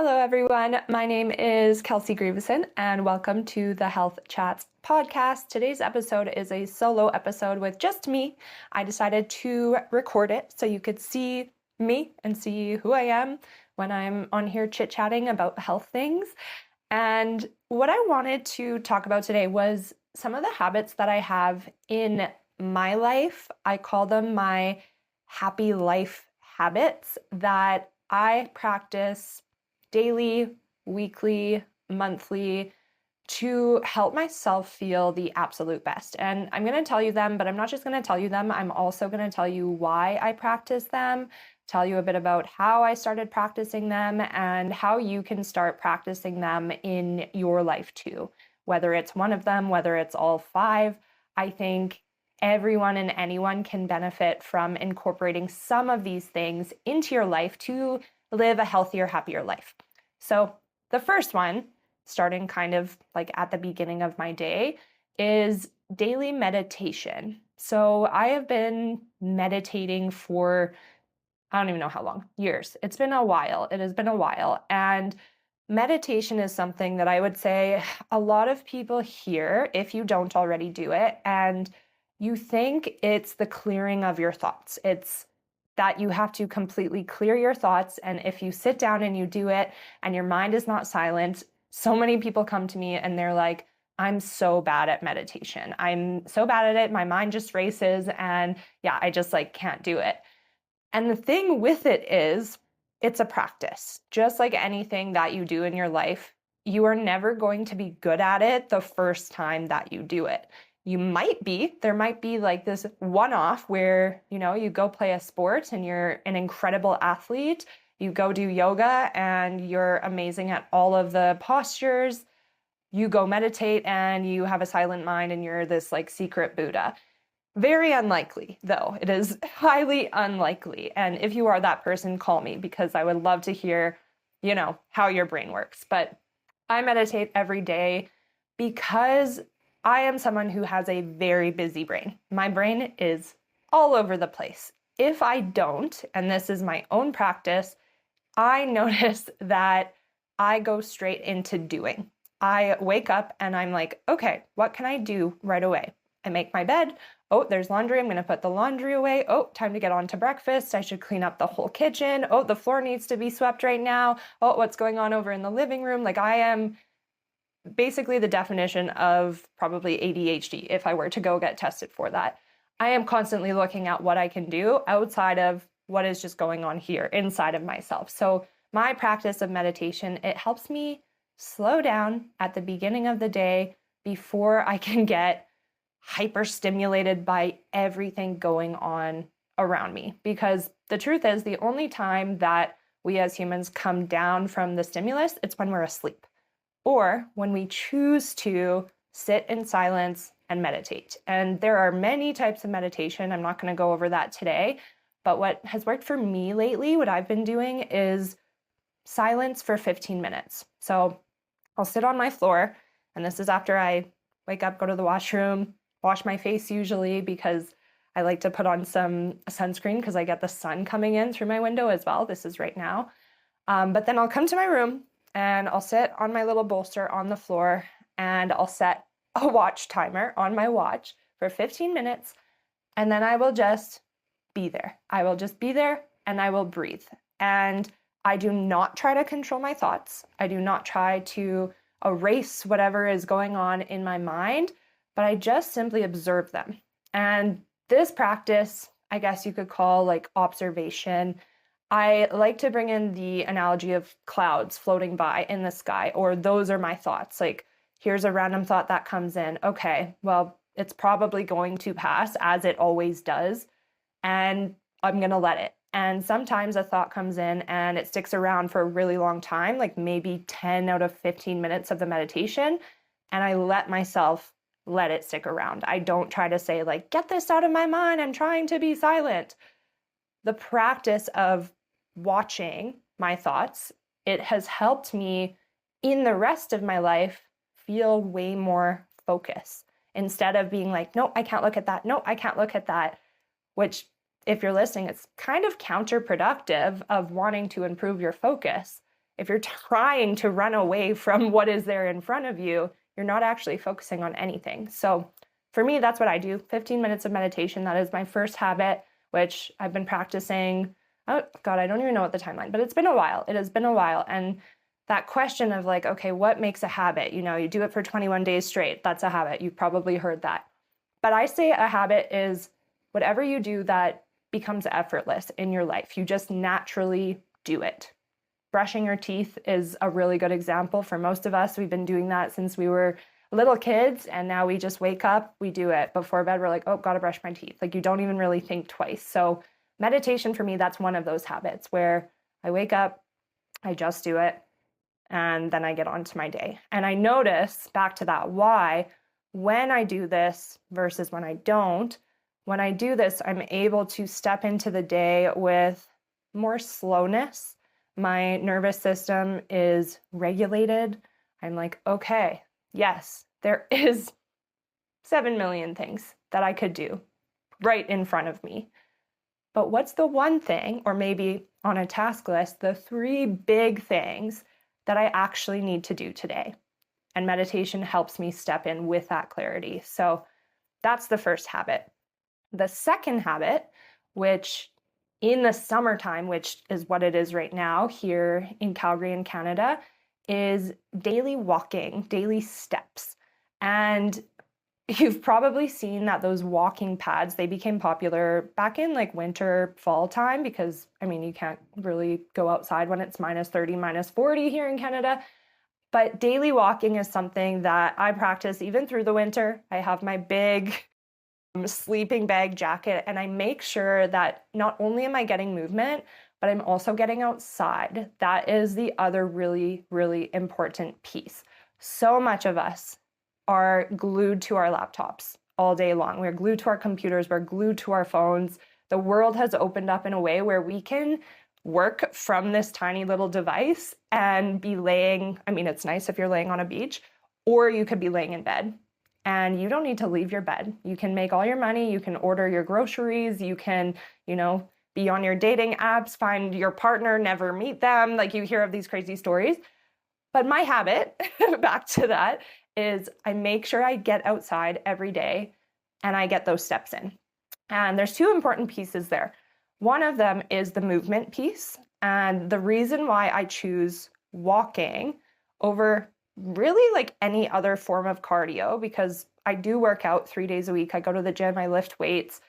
Hello, everyone. My name is Kelsey Grieveson, and welcome to the Health Chats podcast. Today's episode is a solo episode with just me. I decided to record it so you could see me and see who I am when I'm on here chit-chatting about health things. And what I wanted to talk about today was some of the habits that I have in my life. I call them my happy life habits that I practice daily, weekly, monthly to help myself feel the absolute best. And I'm going to tell you them, but I'm not just going to tell you them. I'm also going to tell you why I practice them, tell you a bit about how I started practicing them, and how you can start practicing them in your life too. Whether it's one of them, whether it's all five, I think everyone and anyone can benefit from incorporating some of these things into your life to live a healthier, happier life. So the first one, starting kind of like at the beginning of my day, is daily meditation. So I have been meditating for, I don't even know how long, years. It's been a while. It has been a while. And meditation is something that I would say a lot of people hear if you don't already do it. And you think it's the clearing of your thoughts. It's that you have to completely clear your thoughts. And if you sit down and you do it and your mind is not silent, so many people come to me and they're like, I'm so bad at meditation. I'm so bad at it. My mind just races and yeah, I just can't do it. And the thing with it is it's a practice. Just like anything that you do in your life, you are never going to be good at it the first time that you do it. There might be like this one-off where, you go play a sport and you're an incredible athlete. You go do yoga and you're amazing at all of the postures. You go meditate and you have a silent mind and you're this secret Buddha. Very unlikely, though. It is highly unlikely. And if you are that person, call me because I would love to hear, how your brain works. But I meditate every day because I am someone who has a very busy brain. My brain is all over the place. If I don't, and this is my own practice, I notice that I go straight into doing. I wake up and I'm like, okay, what can I do right away? I make my bed. Oh, there's laundry. I'm going to put the laundry away. Oh, time to get on to breakfast. I should clean up the whole kitchen. Oh, the floor needs to be swept right now. Oh, what's going on over in the living room? I am basically the definition of probably ADHD if I were to go get tested for that. I am constantly looking at what I can do outside of what is just going on here inside of myself. So my practice of meditation, it helps me slow down at the beginning of the day before I can get hyper stimulated by everything going on around me. Because the truth is, the only time that we as humans come down from the stimulus, it's when we're asleep or when we choose to sit in silence and meditate. And there are many types of meditation. I'm not going to go over that today. But what has worked for me lately, what I've been doing is silence for 15 minutes. So I'll sit on my floor, and this is after I wake up, go to the washroom, wash my face usually because I like to put on some sunscreen because I get the sun coming in through my window as well. This is right now. But then I'll come to my room and I'll sit on my little bolster on the floor and I'll set a watch timer on my watch for 15 minutes. And then I will just be there. I will just be there and I will breathe. And I do not try to control my thoughts. I do not try to erase whatever is going on in my mind, but I just simply observe them. And this practice, I guess you could call observation. I like to bring in the analogy of clouds floating by in the sky, or those are my thoughts. Here's a random thought that comes in. Okay, well, it's probably going to pass as it always does, and I'm going to let it. And sometimes a thought comes in and it sticks around for a really long time, maybe 10 out of 15 minutes of the meditation, and I let myself let it stick around. I don't try to say get this out of my mind. I'm trying to be silent. The practice of watching my thoughts, it has helped me in the rest of my life feel way more focus instead of being no, I can't look at that. No, I can't look at that, which if you're listening, it's kind of counterproductive of wanting to improve your focus. if you're trying to run away from what is there in front of you, you're not actually focusing on anything. So for me, that's what I do. 15 minutes of meditation. That is my first habit, which I've been practicing. Oh God, I don't even know what the timeline, but it's been a while. It has been a while. And that question of like, okay, what makes a habit? You do it for 21 days straight. That's a habit. You've probably heard that. But I say a habit is whatever you do that becomes effortless in your life. You just naturally do it. Brushing your teeth is a really good example for most of us. We've been doing that since we were little kids, and now we just wake up, we do it. Before bed, we're like, oh, gotta brush my teeth. Like, you don't even really think twice. So meditation for me, that's one of those habits where I wake up, I just do it, and then I get on to my day. And I notice, back to that why, when I do this versus when I don't, when I do this, I'm able to step into the day with more slowness. My nervous system is regulated. I'm like, okay, yes, there is 7 million things that I could do right in front of me. But what's the one thing, or maybe on a task list, the 3 big things that I actually need to do today? And meditation helps me step in with that clarity. So that's the first habit. The second habit, which in the summertime, which is what it is right now here in Calgary in Canada, is daily walking, daily steps. And you've probably seen that those walking pads, they became popular back in like winter, fall time, because you can't really go outside when it's -30, -40 here in Canada. But daily walking is something that I practice even through the winter. I have my big sleeping bag jacket, and I make sure that not only am I getting movement, but I'm also getting outside. That is the other really, really important piece. So much of us are glued to our laptops all day long. We're glued to our computers, we're glued to our phones. The world has opened up in a way where we can work from this tiny little device and be laying, it's nice if you're laying on a beach, or you could be laying in bed. And you don't need to leave your bed. You can make all your money, you can order your groceries, you can, be on your dating apps, find your partner, never meet them. Like, you hear of these crazy stories. But my habit, back to that, is I make sure I get outside every day and I get those steps in. And there's 2 important pieces there. One of them is the movement piece. And the reason why I choose walking over really like any other form of cardio, because I do work out 3 days a week. I go to the gym, I lift weights.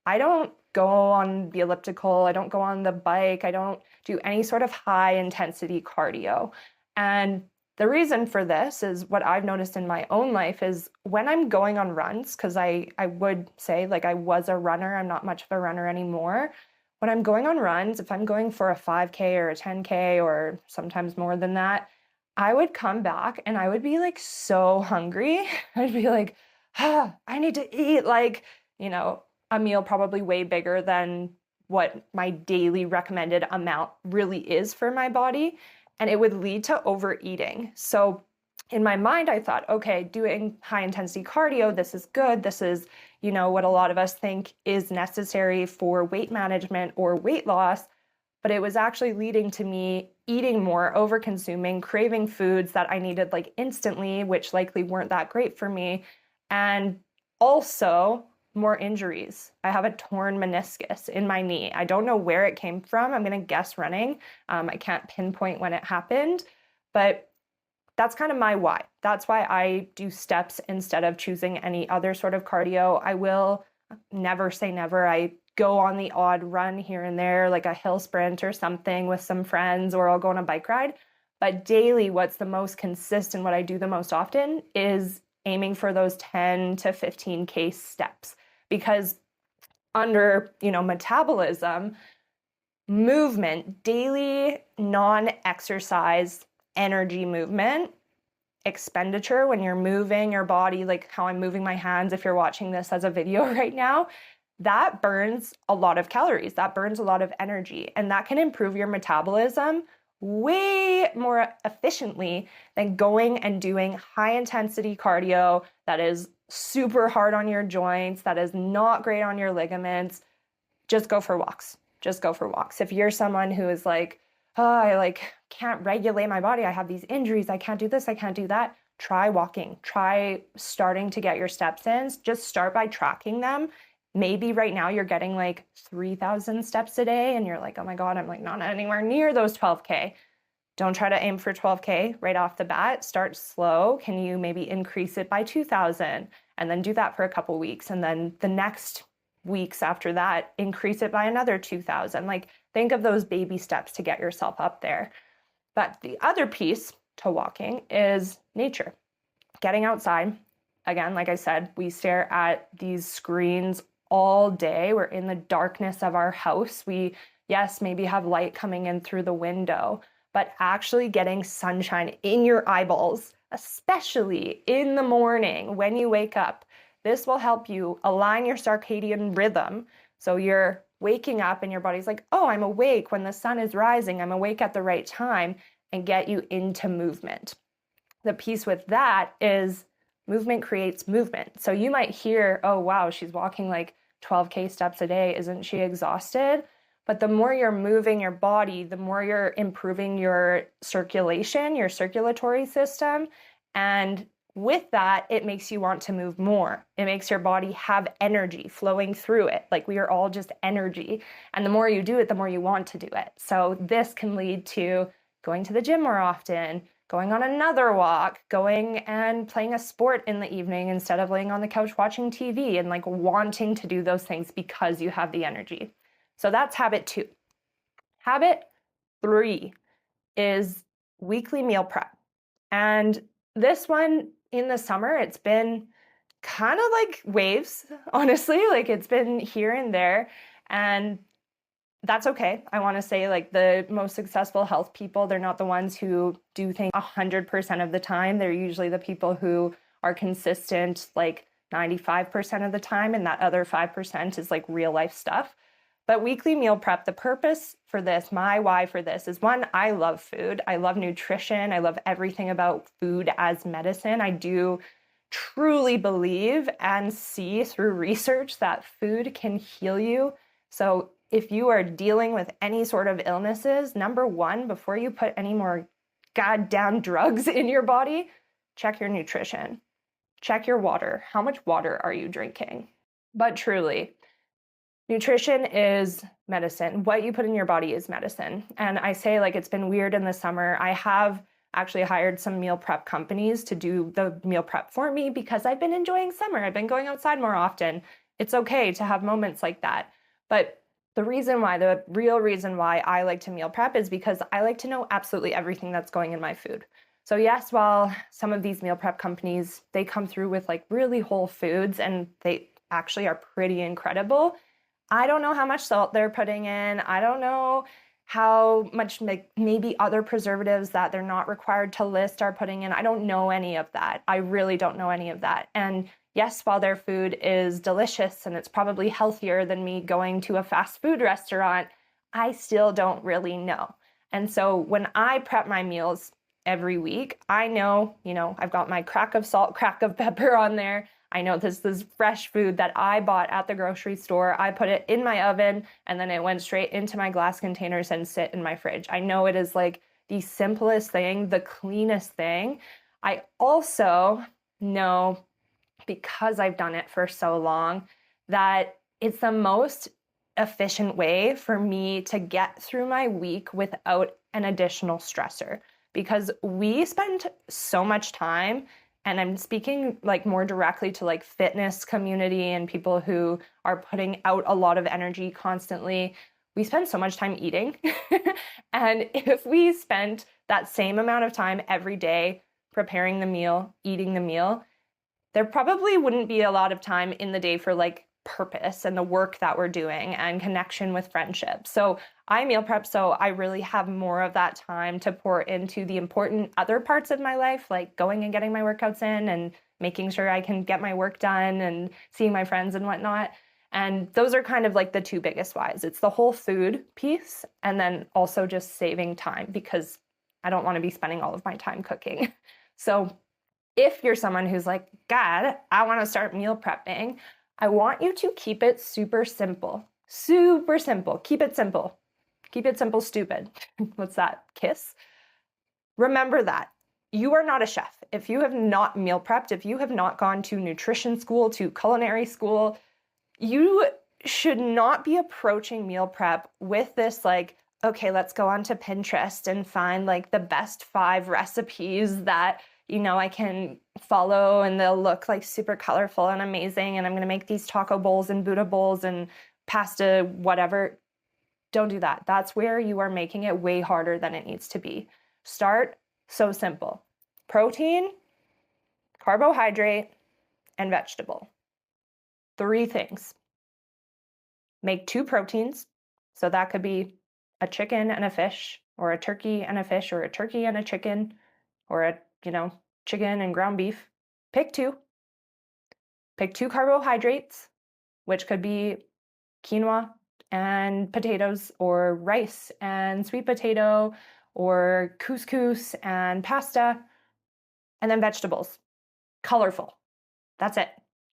I don't go on the elliptical, I don't go on the bike, I don't do any sort of high intensity cardio. And the reason for this is what I've noticed in my own life is when I'm going on runs, because I would say like I was a runner, I'm not much of a runner anymore. When I'm going on runs, if I'm going for a 5K or a 10K or sometimes more than that, I would come back and I would be like so hungry. I'd be like, I need to eat like, a meal probably way bigger than what my daily recommended amount really is for my body. And it would lead to overeating. So in my mind, I thought, okay, doing high intensity cardio, this is good. This is, what a lot of us think is necessary for weight management or weight loss. But it was actually leading to me eating more, over consuming, craving foods that I needed like instantly, which likely weren't that great for me. And also more injuries. I have a torn meniscus in my knee. I don't know where it came from. I'm going to guess running. I can't pinpoint when it happened, but that's kind of my why. That's why I do steps instead of choosing any other sort of cardio. I will never say never. I go on the odd run here and there, like a hill sprint or something with some friends, or I'll go on a bike ride. But daily, what's the most consistent, what I do the most often is aiming for those 10 to 15K steps. Because under, metabolism, movement, daily non-exercise energy movement, expenditure, when you're moving your body, like how I'm moving my hands, if you're watching this as a video right now, that burns a lot of calories, that burns a lot of energy, and that can improve your metabolism way more efficiently than going and doing high intensity cardio that is super hard on your joints, that is not great on your ligaments. Just go for walks. Just go for walks. If you're someone who is like, oh, I like can't regulate my body. I have these injuries. I can't do this. I can't do that. Try walking. Try starting to get your steps in. Just start by tracking them. Maybe right now you're getting like 3,000 steps a day and you're like, oh my God, I'm like not anywhere near those 12K. Don't try to aim for 12K right off the bat. Start slow. Can you maybe increase it by 2,000 and then do that for a couple weeks? And then the next weeks after that, increase it by another 2,000. Like think of those baby steps to get yourself up there. But the other piece to walking is nature, getting outside. Again, like I said, we stare at these screens all day. We're in the darkness of our house. We, yes, maybe have light coming in through the window, but actually getting sunshine in your eyeballs, especially in the morning when you wake up, this will help you align your circadian rhythm. So you're waking up and your body's like, oh, I'm awake when the sun is rising. I'm awake at the right time, and get you into movement. The piece with that is movement creates movement. So you might hear, oh, wow, she's walking like 12K steps a day. Isn't she exhausted? But the more you're moving your body, the more you're improving your circulation, your circulatory system. And with that, it makes you want to move more. It makes your body have energy flowing through it. Like we are all just energy. And the more you do it, the more you want to do it. So this can lead to going to the gym more often, going on another walk, going and playing a sport in the evening instead of laying on the couch watching TV, and like wanting to do those things because you have the energy. So that's habit 2. Habit 3 is weekly meal prep. And this one in the summer, it's been kind of like waves, honestly, like it's been here and there. And that's okay. I want to say like the most successful health people, they're not the ones who do things 100% of the time. They're usually the people who are consistent like 95% of the time. And that other 5% is like real life stuff. But weekly meal prep, the purpose for this, my why for this is, one, I love food. I love nutrition. I love everything about food as medicine. I do truly believe and see through research that food can heal you. So if you are dealing with any sort of illnesses, number one, before you put any more goddamn drugs in your body, check your nutrition. Check your water. How much water are you drinking? But truly, nutrition is medicine. What you put in your body is medicine. And I say like it's been weird in the summer. I have actually hired some meal prep companies to do the meal prep for me because I've been enjoying summer. I've been going outside more often. It's okay to have moments like that. But the real reason why I like to meal prep is because I like to know absolutely everything that's going in my food. So yes, while some of these meal prep companies, they come through with like really whole foods and they actually are pretty incredible, I don't know how much salt they're putting in. I don't know how much maybe other preservatives that they're not required to list are putting in. I don't know any of that. I really don't know any of that. And yes, while their food is delicious and it's probably healthier than me going to a fast food restaurant, I still don't really know. And so when I prep my meals every week, I know, I've got my crack of salt, crack of pepper on there. I know this is fresh food that I bought at the grocery store. I put it in my oven and then it went straight into my glass containers and sit in my fridge. I know it is like the simplest thing, the cleanest thing. I also know, because I've done it for so long, that it's the most efficient way for me to get through my week without an additional stressor. Because we spend so much time, and I'm speaking like more directly to like fitness community and people who are putting out a lot of energy constantly. We spend so much time eating. And if we spent that same amount of time every day preparing the meal, eating the meal, there probably wouldn't be a lot of time in the day for like purpose and the work that we're doing and connection with friendship. So I meal prep so I really have more of that time to pour into the important other parts of my life, like going and getting my workouts in and making sure I can get my work done and seeing my friends and whatnot. And those are kind of like the two biggest whys. It's the whole food piece and then also just saving time because I don't want to be spending all of my time cooking. So if you're someone who's like, God, I want to start meal prepping, I want you to keep it super simple. Super simple. Keep it simple. Keep it simple, stupid. What's that? Kiss? Remember that. You are not a chef. If you have not meal prepped, if you have not gone to nutrition school, to culinary school, you should not be approaching meal prep with this like, okay, let's go onto Pinterest and find like the best 5 recipes that, I can follow and they'll look like super colorful and amazing. And I'm going to make these taco bowls and Buddha bowls and pasta, whatever. Don't do that. That's where you are making it way harder than it needs to be. Start so simple. Protein, carbohydrate, and vegetable. 3 things. Make 2 proteins. So that could be a chicken and a fish, or a turkey and a fish, or a turkey and a chicken, or a, chicken and ground beef. Pick 2. Pick 2 carbohydrates, which could be quinoa and potatoes, or rice and sweet potato, or couscous and pasta, and then vegetables. Colorful. That's it.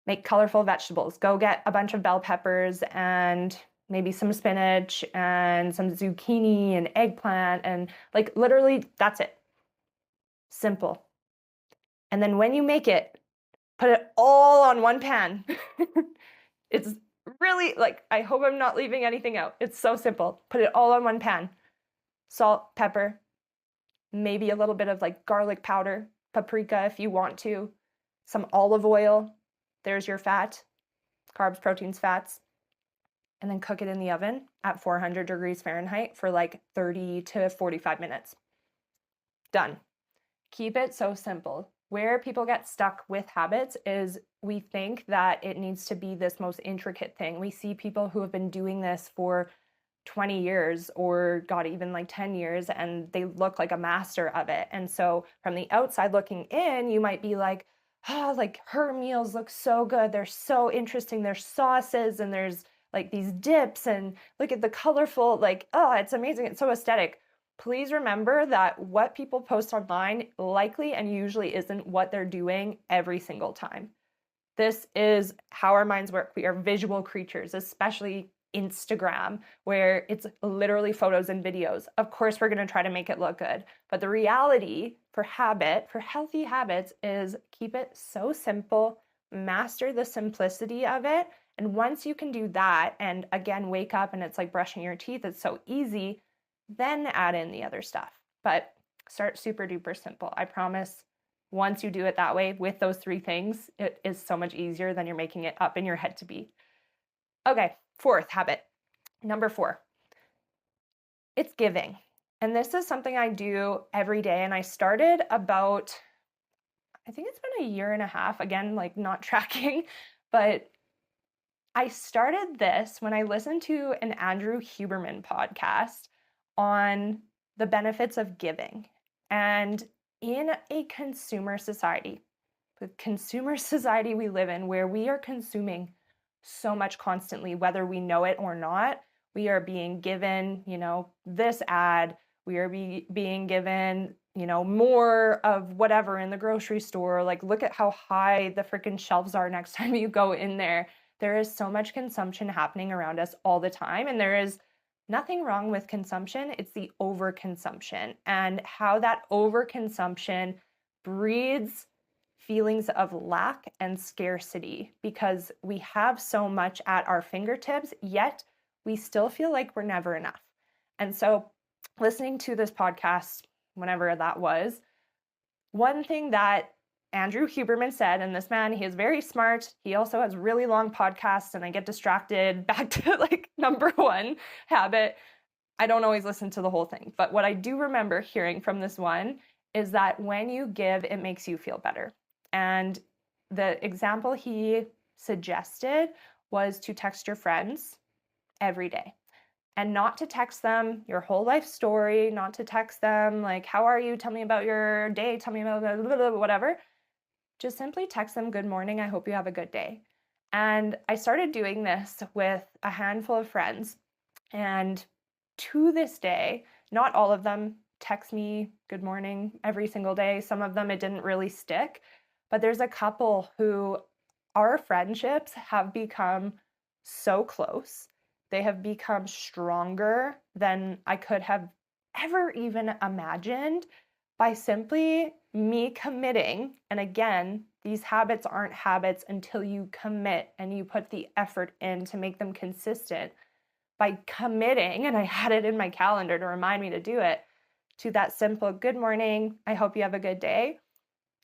Make colorful vegetables. Go get a bunch of bell peppers and maybe some spinach and some zucchini and eggplant, and like literally that's it. Simple. And then when you make it, put it all on one pan. It's really like, I hope I'm not leaving anything out. It's so simple. Put it all on one pan. Salt, pepper, maybe a little bit of like garlic powder, paprika if you want to, some olive oil. There's your fat, carbs, proteins, fats. And then cook it in the oven at 400 degrees Fahrenheit for like 30 to 45 minutes. Done. Keep it so simple. Where people get stuck with habits is we think that it needs to be this most intricate thing. We see people who have been doing this for 20 years or God, even like 10 years, and they look like a master of it. And so from the outside looking in, you might be like, oh, like her meals look so good. They're so interesting. There's sauces and there's like these dips and look at the colorful, like, oh, it's amazing. It's so aesthetic. Please remember that what people post online likely and usually isn't what they're doing every single time. This is how our minds work. We are visual creatures, especially Instagram, where it's literally photos and videos. Of course, we're going to try to make it look good. But the reality for healthy habits is keep it so simple, master the simplicity of it. And once you can do that, and again, wake up and it's like brushing your teeth, it's so easy, then add in the other stuff. But start super duper simple. I promise once you do it that way with those 3 things, it is so much easier than you're making it up in your head to be. Okay, 4th habit. Number 4. It's giving. And this is something I do every day. And I started about, I think it's been a year and a half, again, like not tracking, but I started this when I listened to an Andrew Huberman podcast on the benefits of giving. And in a consumer society, the consumer society we live in, where we are consuming so much constantly, whether we know it or not, we are being given, this ad, we are being given, more of whatever in the grocery store. Like, look at how high the freaking shelves are next time you go in there. There is so much consumption happening around us all the time, and there is nothing wrong with consumption. It's the overconsumption and how that overconsumption breeds feelings of lack and scarcity because we have so much at our fingertips, yet we still feel like we're never enough. And so listening to this podcast, whenever that was, one thing that Andrew Huberman said, and this man, he is very smart. He also has really long podcasts, and I get distracted back to like number 1 habit. I don't always listen to the whole thing, but what I do remember hearing from this one is that when you give, it makes you feel better. And the example he suggested was to text your friends every day. And not to text them your whole life story, not to text them like, how are you? Tell me about your day. Tell me about blah, blah, blah, whatever. Just simply text them, good morning. I hope you have a good day. And I started doing this with a handful of friends. And to this day, not all of them text me good morning every single day. Some of them, it didn't really stick. But there's a couple who our friendships have become so close They have become stronger than I could have ever even imagined by simply me committing. And again, these habits aren't habits until you commit and you put the effort in to make them consistent. By committing, and I had it in my calendar to remind me to do it, to that simple good morning, I hope you have a good day,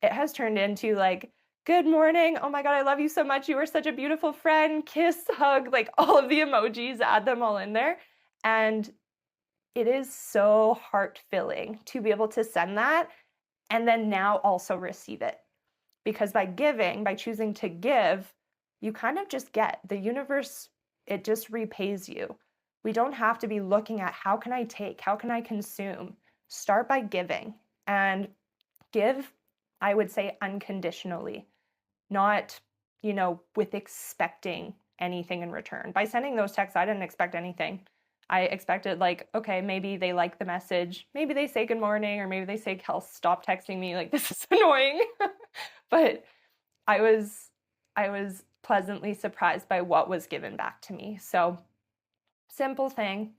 it has turned into like, good morning, oh my God, I love you so much. You are such a beautiful friend, kiss, hug, like all of the emojis, add them all in there. And it is so heart filling to be able to send that and then now also receive it. Because by giving, by choosing to give, you kind of just get the universe, it just repays you. We don't have to be looking at how can I take, how can I consume. Start by giving and give, I would say, unconditionally, not, with expecting anything in return. By sending those texts, I didn't expect anything. I expected like, okay, maybe they like the message, maybe they say good morning, or maybe they say, Kel, stop texting me, like this is annoying. But I was pleasantly surprised by what was given back to me. So simple thing.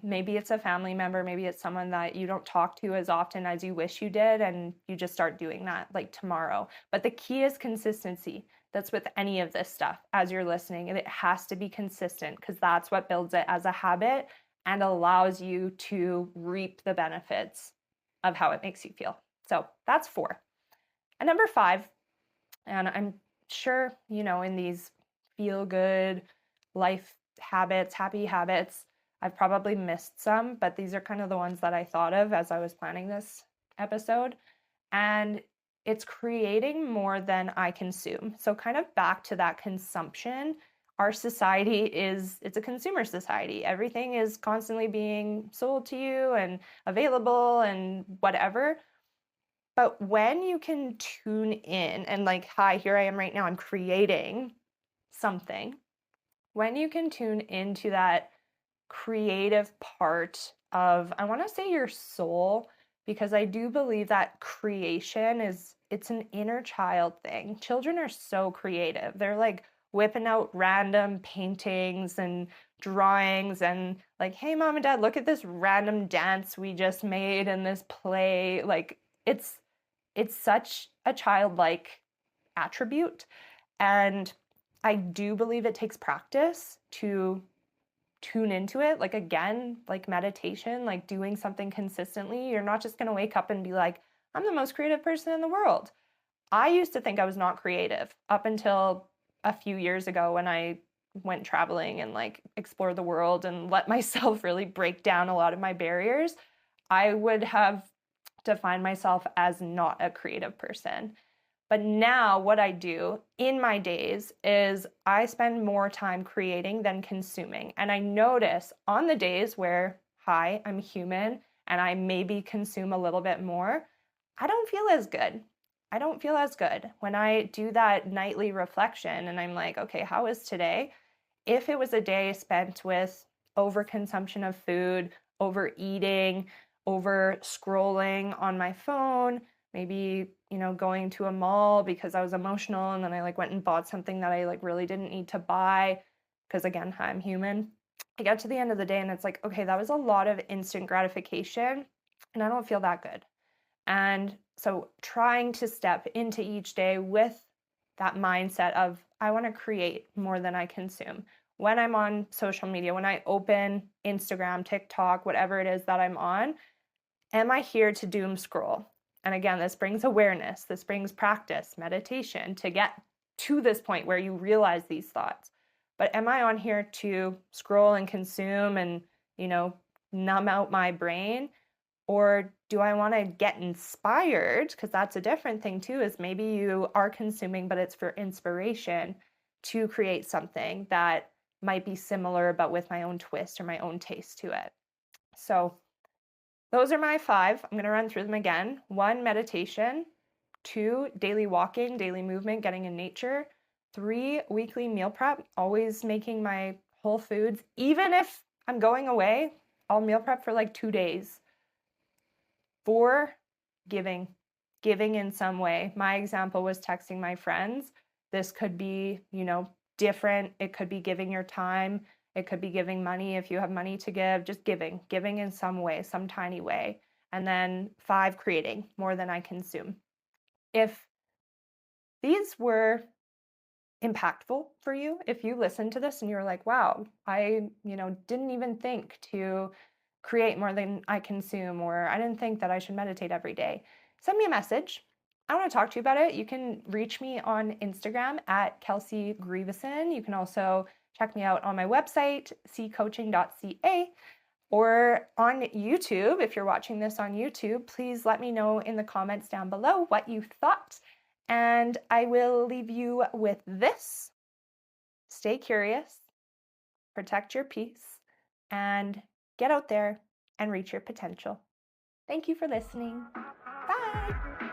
Maybe it's a family member, maybe it's someone that you don't talk to as often as you wish you did, and you just start doing that like tomorrow. But the key is consistency. That's with any of this stuff as you're listening, and it has to be consistent because that's what builds it as a habit and allows you to reap the benefits of how it makes you feel. So that's 4. And number 5, and I'm sure, in these feel good life habits, happy habits, I've probably missed some, but these are kind of the ones that I thought of as I was planning this episode. And it's creating more than I consume. So kind of back to that consumption. Our society it's a consumer society. Everything is constantly being sold to you and available and whatever. But when you can tune in and like, hi, here I am right now, I'm creating something. When you can tune into that creative part of, I want to say your soul, because I do believe that creation it's an inner child thing. Children are so creative. They're like whipping out random paintings and drawings and like, hey, mom and dad, look at this random dance we just made in this play. Like it's such a childlike attribute. And I do believe it takes practice to tune into it. Like, again, like meditation, like doing something consistently. You're not just going to wake up and be like, I'm the most creative person in the world. I used to think I was not creative up until a few years ago when I went traveling and like explored the world and let myself really break down a lot of my barriers. I would have defined myself as not a creative person. But now what I do in my days is I spend more time creating than consuming. And I notice on the days where, hi, I'm human and I maybe consume a little bit more, I don't feel as good. I don't feel as good. When I do that nightly reflection and I'm like, okay, how is today? If it was a day spent with overconsumption of food, overeating, over scrolling on my phone, maybe, going to a mall because I was emotional and then I like went and bought something that I like really didn't need to buy because again, I'm human. I get to the end of the day and it's like, okay, that was a lot of instant gratification and I don't feel that good. And so trying to step into each day with that mindset of I want to create more than I consume. When I'm on social media, when I open Instagram, TikTok, whatever it is that I'm on, am I here to doom scroll? And again, this brings awareness, this brings practice, meditation to get to this point where you realize these thoughts. But am I on here to scroll and consume and, numb out my brain? Or do I want to get inspired? Because that's a different thing too, is maybe you are consuming, but it's for inspiration to create something that might be similar, but with my own twist or my own taste to it. So those are my 5. I'm going to run through them again. 1, meditation. 2, daily walking, daily movement, getting in nature. 3, weekly meal prep, always making my whole foods. Even if I'm going away, I'll meal prep for like 2 days. 4, giving in some way. My example was texting my friends. This could be, different. It could be giving your time. It could be giving money if you have money to give, just giving in some way, some tiny way. And then 5, creating more than I consume. If these were impactful for you, if you listened to this and you're like, wow, I, didn't even think to create more than I consume, or I didn't think that I should meditate every day, send me a message. I want to talk to you about it. You can reach me on Instagram at Kelsey Grieveson. You can also check me out on my website, ccoaching.ca, or on YouTube. If you're watching this on YouTube, please let me know in the comments down below what you thought. And I will leave you with this. Stay curious, protect your peace, and get out there and reach your potential. Thank you for listening. Bye.